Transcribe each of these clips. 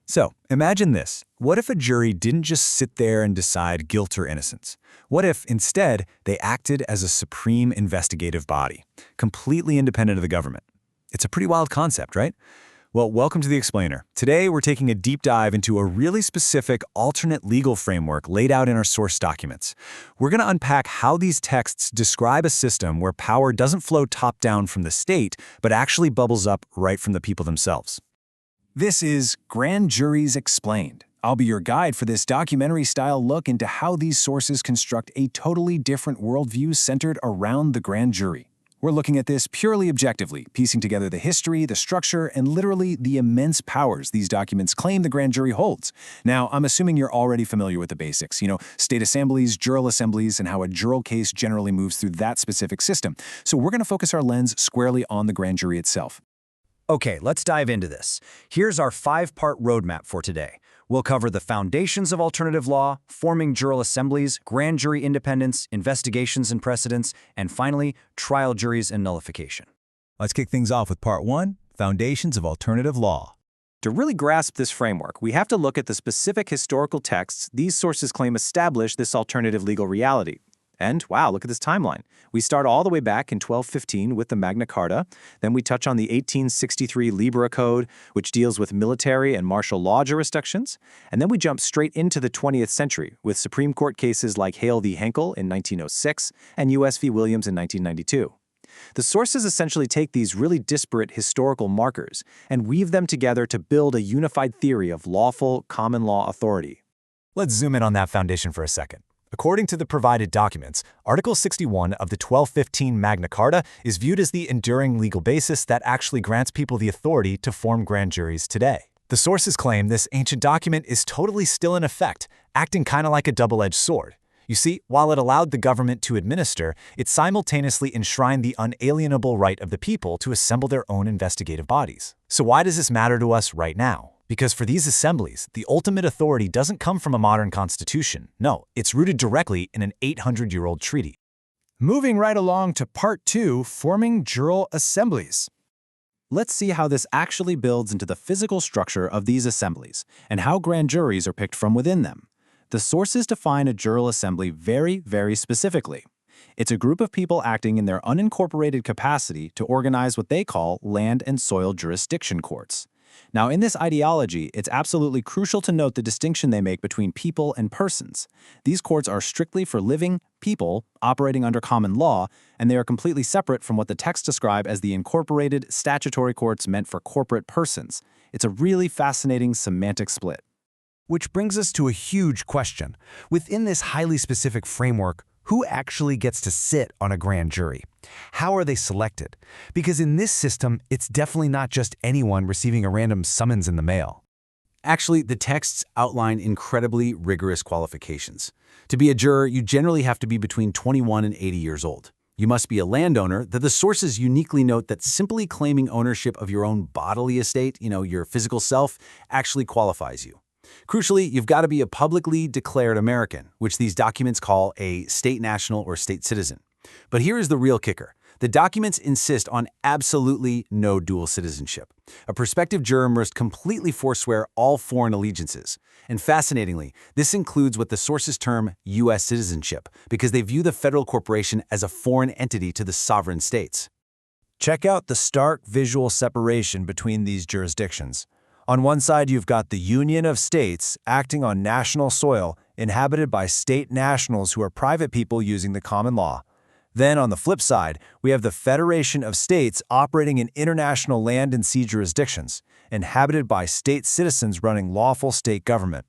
So, imagine this. What if a jury didn't just sit there and decide guilt or innocence? What if, instead, they acted as a supreme investigative body, completely independent of the government? It's a pretty wild concept, right? Well, welcome to The Explainer. Today, we're taking a deep dive into a really specific alternate legal framework laid out in our source documents. We're going to unpack how these texts describe a system where power doesn't flow top-down from the state, but actually bubbles up right from the people themselves. This is Grand Juries Explained. I'll be your guide for this documentary-style look into how these sources construct a totally different worldview centered around the grand jury. We're looking at this purely objectively, piecing together the history, the structure, and literally the immense powers these documents claim the grand jury holds. Now, I'm assuming you're already familiar with the basics, state assemblies, jural assemblies, and how a jural case generally moves through that specific system. So we're going to focus our lens squarely on the grand jury itself. Okay, let's dive into this. Here's our 5-part roadmap for today. We'll cover the foundations of alternative law, forming jural assemblies, grand jury independence, investigations and precedents, and finally, trial juries and nullification. Let's kick things off with Part 1, Foundations of Alternative Law. To really grasp this framework, we have to look at the specific historical texts these sources claim establish this alternative legal reality. And wow, look at this timeline. We start all the way back in 1215 with the Magna Carta. Then we touch on the 1863 Libra Code, which deals with military and martial law jurisdictions. And then we jump straight into the 20th century with Supreme Court cases like Hale v. Henkel in 1906 and U.S. v. Williams in 1992. The sources essentially take these really disparate historical markers and weave them together to build a unified theory of lawful common law authority. Let's zoom in on that foundation for a second. According to the provided documents, Article 61 of the 1215 Magna Carta is viewed as the enduring legal basis that actually grants people the authority to form grand juries today. The sources claim this ancient document is totally still in effect, acting kind of like a double-edged sword. You see, while it allowed the government to administer, it simultaneously enshrined the unalienable right of the people to assemble their own investigative bodies. So why does this matter to us right now? Because for these assemblies, the ultimate authority doesn't come from a modern constitution. No, it's rooted directly in an 800-year-old treaty. Moving right along to Part 2, Forming Jural Assemblies. Let's see how this actually builds into the physical structure of these assemblies and how grand juries are picked from within them. The sources define a jural assembly very, very specifically. It's a group of people acting in their unincorporated capacity to organize what they call land and soil jurisdiction courts. Now, in this ideology, it's absolutely crucial to note the distinction they make between people and persons. These courts are strictly for living people operating under common law, and they are completely separate from what the texts describe as the incorporated statutory courts meant for corporate persons. It's a really fascinating semantic split. Which brings us to a huge question. Within this highly specific framework, who actually gets to sit on a grand jury? How are they selected? Because in this system, it's definitely not just anyone receiving a random summons in the mail. Actually, the texts outline incredibly rigorous qualifications. To be a juror, you generally have to be between 21 and 80 years old. You must be a landowner, that the sources uniquely note that simply claiming ownership of your own bodily estate, your physical self, actually qualifies you. Crucially, you've got to be a publicly declared American, which these documents call a state national or state citizen. But here is the real kicker. The documents insist on absolutely no dual citizenship. A prospective juror must completely forswear all foreign allegiances. And fascinatingly, this includes what the sources term U.S. citizenship, because they view the federal corporation as a foreign entity to the sovereign states. Check out the stark visual separation between these jurisdictions. On one side, you've got the Union of States acting on national soil, inhabited by state nationals who are private people using the common law. Then, on the flip side, we have the Federation of States operating in international land and sea jurisdictions, inhabited by state citizens running lawful state government.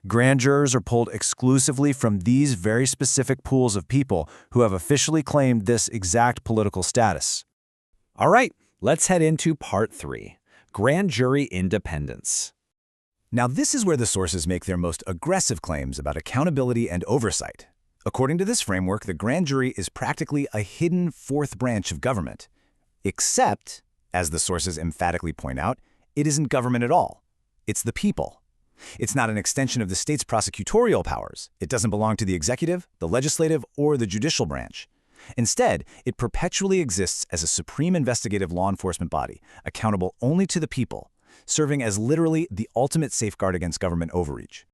Grand jurors are pulled exclusively from these very specific pools of people who have officially claimed this exact political status. All right, let's head into Part 3. Grand jury independence. Now, this is where the sources make their most aggressive claims about accountability and oversight. According to this framework, the grand jury is practically a hidden fourth branch of government. Except, as the sources emphatically point out, it isn't government at all. It's the people. It's not an extension of the state's prosecutorial powers. It doesn't belong to the executive, the legislative, or the judicial branch. Instead, it perpetually exists as a supreme investigative law enforcement body, accountable only to the people. serving as literally the ultimate safeguard against government overreach.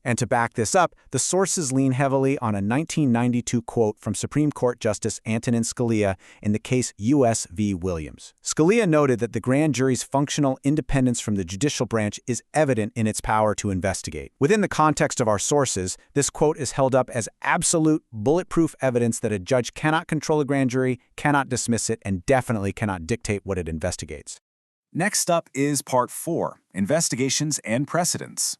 And to back this up, the sources lean heavily on a 1992 quote from Supreme Court Justice Antonin Scalia in the case U.S. v. Williams. Scalia noted that the grand jury's functional independence from the judicial branch is evident in its power to investigate. Within the context of our sources, this quote is held up as absolute, bulletproof evidence that a judge cannot control a grand jury, cannot dismiss it, and definitely cannot dictate what it investigates. Next up is Part 4, Investigations and Precedents.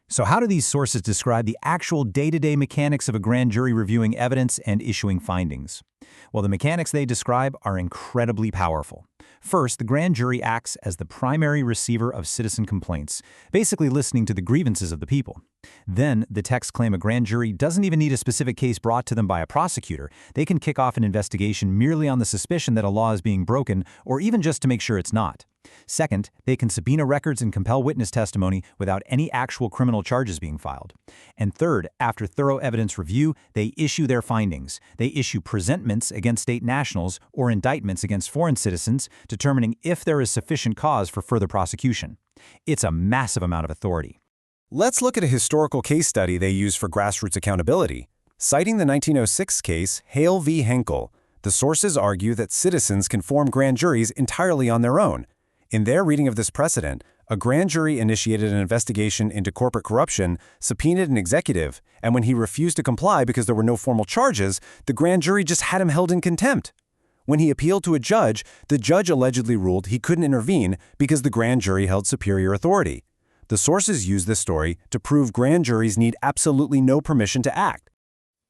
So how do these sources describe the actual day-to-day mechanics of a grand jury reviewing evidence and issuing findings? Well, the mechanics they describe are incredibly powerful. First, the grand jury acts as the primary receiver of citizen complaints, basically listening to the grievances of the people. Then, the texts claim a grand jury doesn't even need a specific case brought to them by a prosecutor. They can kick off an investigation merely on the suspicion that a law is being broken, or even just to make sure it's not. Second, they can subpoena records and compel witness testimony without any actual criminal charges being filed. And third, after thorough evidence review, they issue their findings. They issue presentments against state nationals or indictments against foreign citizens, determining if there is sufficient cause for further prosecution. It's a massive amount of authority. Let's look at a historical case study they use for grassroots accountability. Citing the 1906 case, Hale v. Henkel, the sources argue that citizens can form grand juries entirely on their own. In their reading of this precedent, a grand jury initiated an investigation into corporate corruption, subpoenaed an executive, and when he refused to comply because there were no formal charges, the grand jury just had him held in contempt. When he appealed to a judge, the judge allegedly ruled he couldn't intervene because the grand jury held superior authority. The sources use this story to prove grand juries need absolutely no permission to act.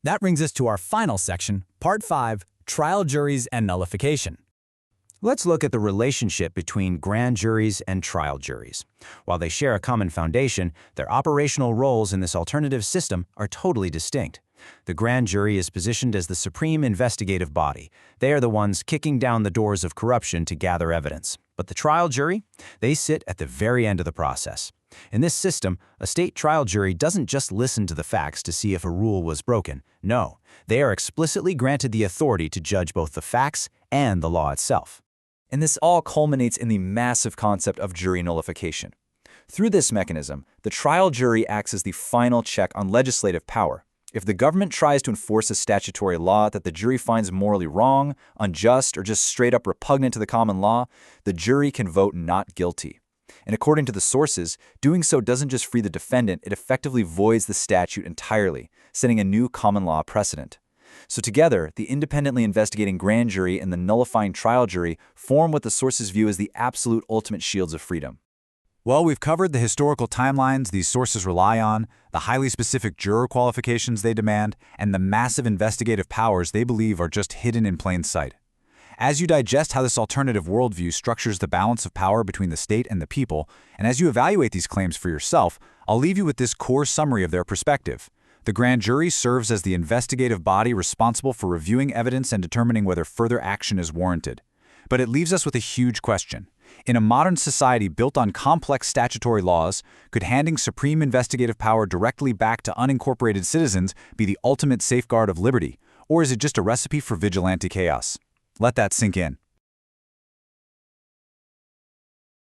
That brings us to our final section, Part 5, Trial Juries and Nullification. Let's look at the relationship between grand juries and trial juries. While they share a common foundation, their operational roles in this alternative system are totally distinct. The grand jury is positioned as the supreme investigative body. They are the ones kicking down the doors of corruption to gather evidence. But the trial jury? They sit at the very end of the process. In this system, a state trial jury doesn't just listen to the facts to see if a rule was broken. No, they are explicitly granted the authority to judge both the facts and the law itself. And this all culminates in the massive concept of jury nullification. Through this mechanism, the trial jury acts as the final check on legislative power. If the government tries to enforce a statutory law that the jury finds morally wrong, unjust, or just straight up repugnant to the common law, the jury can vote not guilty. And according to the sources, doing so doesn't just free the defendant, it effectively voids the statute entirely, setting a new common law precedent. So together, the independently investigating grand jury and the nullifying trial jury form what the sources view as the absolute ultimate shields of freedom. Well, we've covered the historical timelines these sources rely on, the highly specific juror qualifications they demand, and the massive investigative powers they believe are just hidden in plain sight. As you digest how this alternative worldview structures the balance of power between the state and the people, and as you evaluate these claims for yourself, I'll leave you with this core summary of their perspective. The grand jury serves as the investigative body responsible for reviewing evidence and determining whether further action is warranted. But it leaves us with a huge question. In a modern society built on complex statutory laws, could handing supreme investigative power directly back to unincorporated citizens be the ultimate safeguard of liberty, or is it just a recipe for vigilante chaos? Let that sink in.